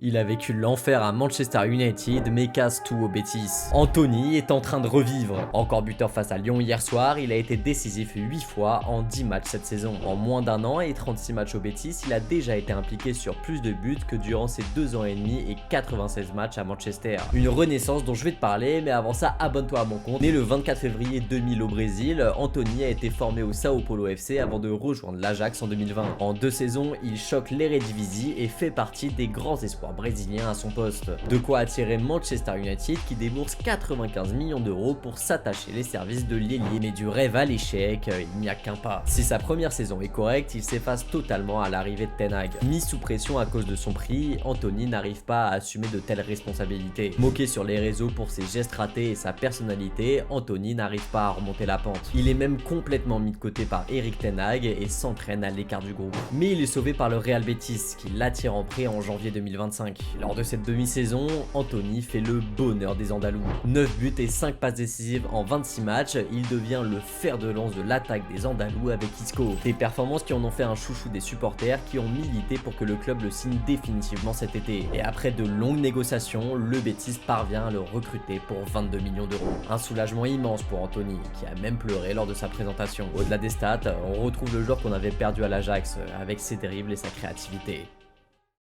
Il a vécu l'enfer à Manchester United mais casse tout au Betis. Anthony est en train de revivre. Encore buteur face à Lyon hier soir, il a été décisif 8 fois en 10 matchs cette saison. En moins d'un an et 36 matchs au Betis, il a déjà été impliqué sur plus de buts que durant ses 2 ans et demi et 96 matchs à Manchester. Une renaissance dont je vais te parler, mais avant ça, abonne-toi à mon compte. Né le 24 février 2000 au Brésil, Anthony a été formé au Sao Paulo FC avant de rejoindre l'Ajax en 2020. En 2 saisons, il choque l'Eredivisie et fait partie des grands espoirs brésilien à son poste. De quoi attirer Manchester United qui débourse 95 millions d'euros pour s'attacher les services de l'ailier. Mais du rêve à l'échec, il n'y a qu'un pas. Si sa première saison est correcte, il s'efface totalement à l'arrivée de Ten Hag. Mis sous pression à cause de son prix, Anthony n'arrive pas à assumer de telles responsabilités. Moqué sur les réseaux pour ses gestes ratés et sa personnalité, Anthony n'arrive pas à remonter la pente. Il est même complètement mis de côté par Erik Ten Hag et s'entraîne à l'écart du groupe. Mais il est sauvé par le Real Betis qui l'attire en prêt en janvier 2025. Lors de cette demi-saison, Anthony fait le bonheur des Andalous. 9 buts et 5 passes décisives en 26 matchs, il devient le fer de lance de l'attaque des Andalous avec Isco. Des performances qui en ont fait un chouchou des supporters qui ont milité pour que le club le signe définitivement cet été. Et après de longues négociations, le Betis parvient à le recruter pour 22 millions d'euros. Un soulagement immense pour Anthony, qui a même pleuré lors de sa présentation. Au-delà des stats, on retrouve le joueur qu'on avait perdu à l'Ajax, avec ses dribbles et sa créativité.